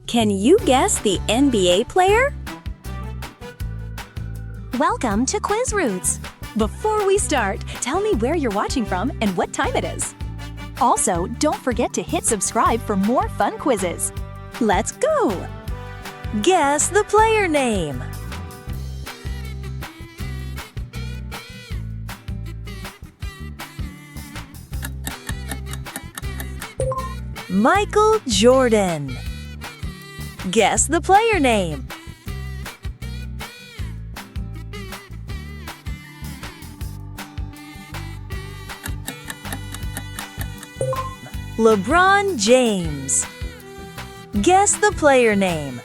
Can you guess the NBA player? Welcome to Quiz Roots. Before we start, tell me where you're watching from and what time it is. Also, don't forget to hit subscribe for more fun quizzes. Let's go! Guess the player name. Michael Jordan. Guess the player name. LeBron James. Guess the player name.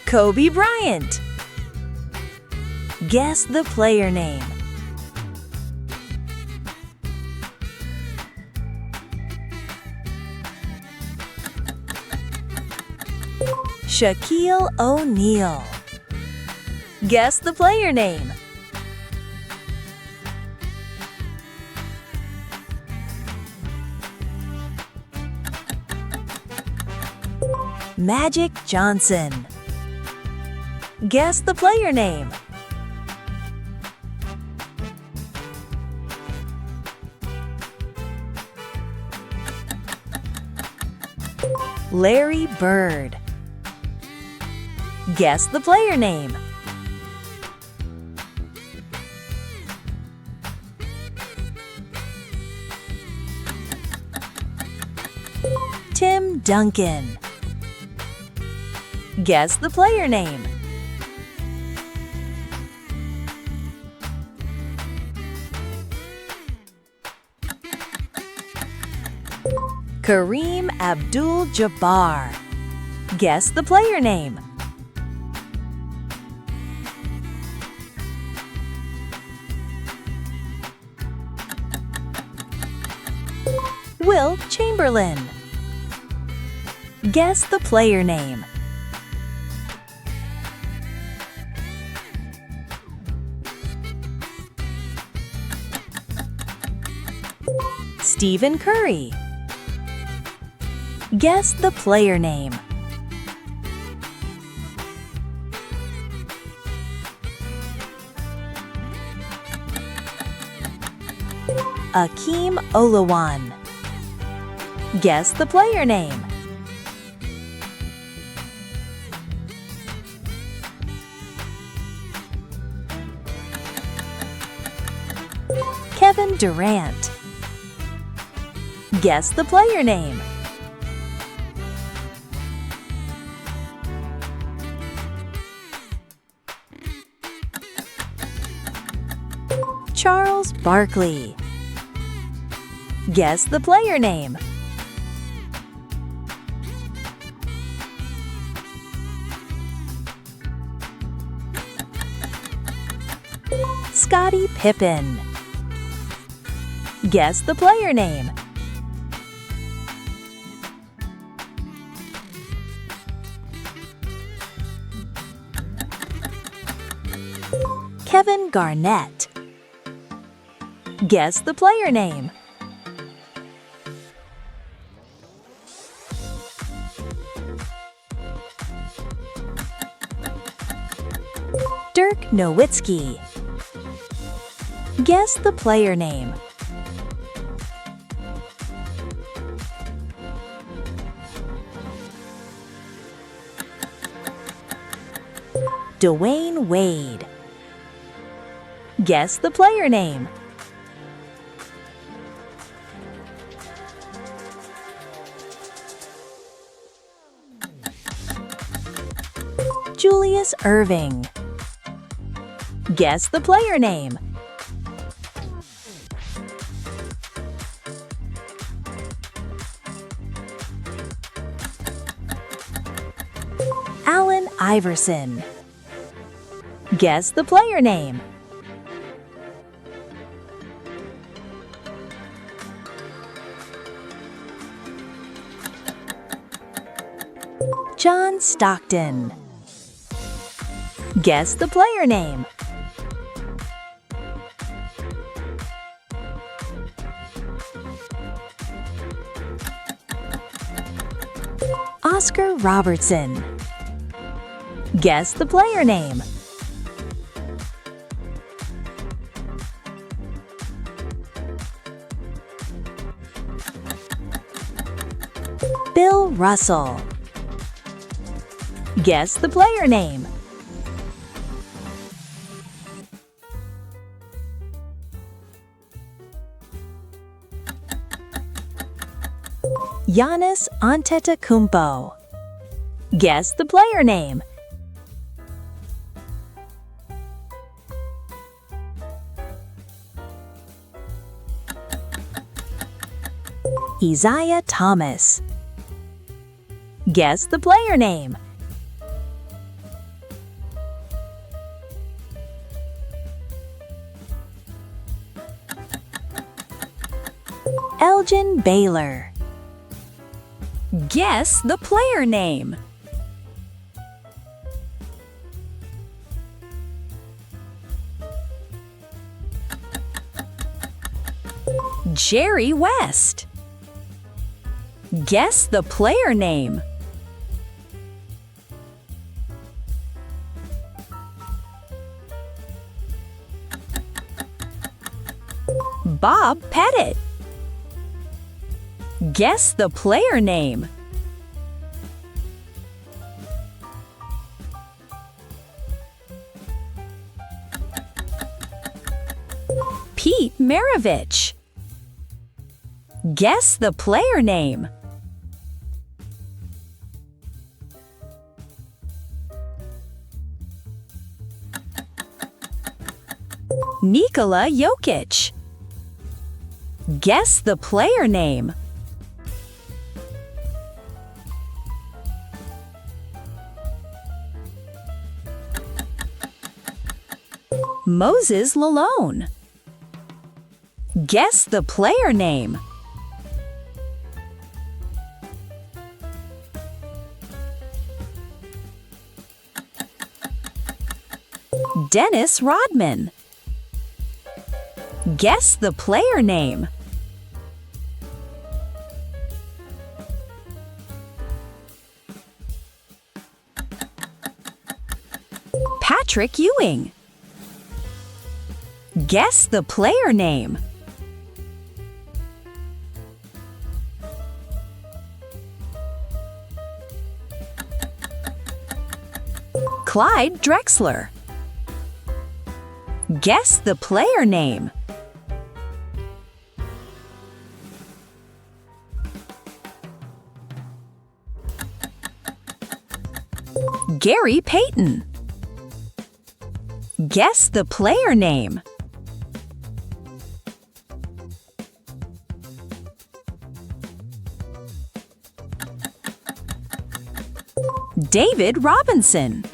Kobe Bryant. Guess the player name. Shaquille O'Neal. Guess the player name. Magic Johnson. Guess the player name. Larry Bird. Guess the player name. Tim Duncan. Guess the player name. Kareem Abdul-Jabbar. Guess the player name. Will Chamberlain. Guess the player name. Stephen Curry. Guess the player name. Akeem Olajuwon. Guess the player name. Kevin Durant. Guess the player name. Charles Barkley. Guess the player name. Scottie Pippen. Guess the player name. Kevin Garnett. Guess the player name. Dirk Nowitzki. Guess the player name. Dwayne Wade. Guess the player name. Julius Erving. Guess the player name. Allen Iverson. Guess the player name. John Stockton. Guess the player name. Oscar Robertson. Guess the player name. Bill Russell. Guess the player name. Giannis Antetokounmpo. Guess the player name. Isaiah Thomas. Guess the player name. Elgin Baylor. Guess the player name. Jerry West. Guess the player name. Bob Pettit. Guess the player name. Pete Maravich. Guess the player name. Nikola Jokic. Guess the player name. Moses Malone. Guess the player name. Dennis Rodman. Guess the player name. Patrick Ewing. Guess the player name. Clyde Drexler. Guess the player name. Gary Payton. Guess the player name. David Robinson.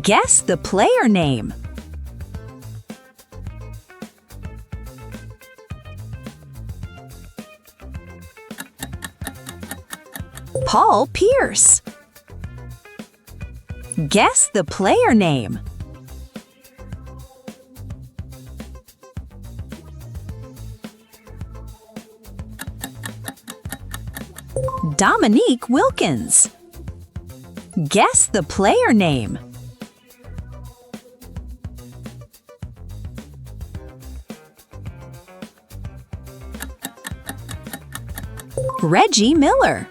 Guess the player name. Paul Pierce. Guess the player name. Dominique Wilkins. Guess the player name. Reggie Miller.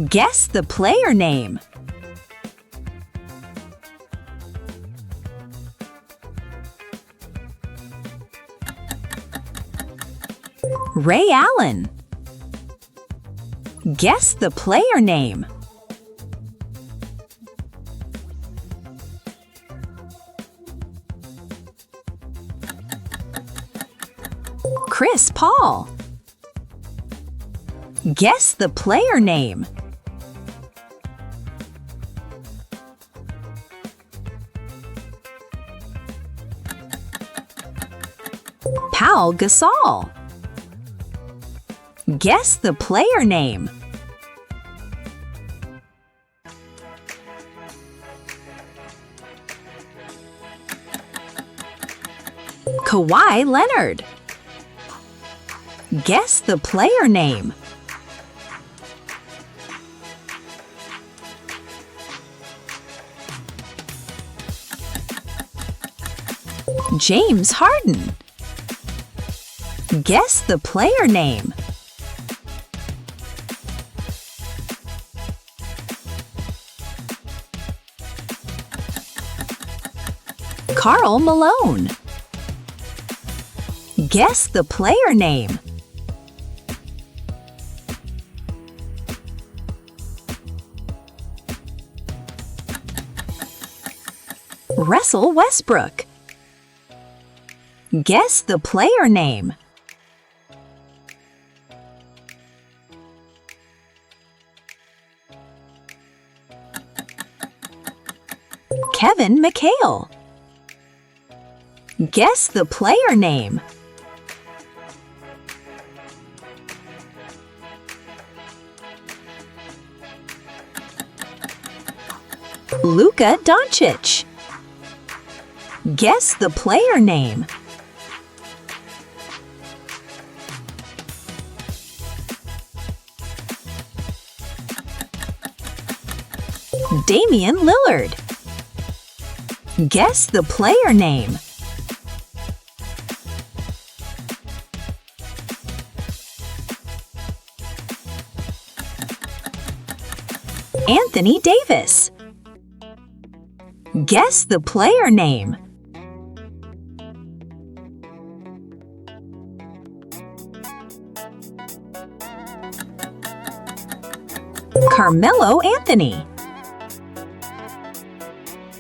Guess the player name. Ray Allen. Guess the player name. Chris Paul. Guess the player name. Pau Gasol. Guess the player name. Kawhi Leonard. Guess the player name. James Harden. Guess the player name. Karl Malone. Guess the player name. Russell Westbrook. Guess the player name. Kevin McHale. Guess the player name. Luka Doncic. Guess the player name. Damian Lillard. Guess the player name. Anthony Davis. Guess the player name. Carmelo Anthony.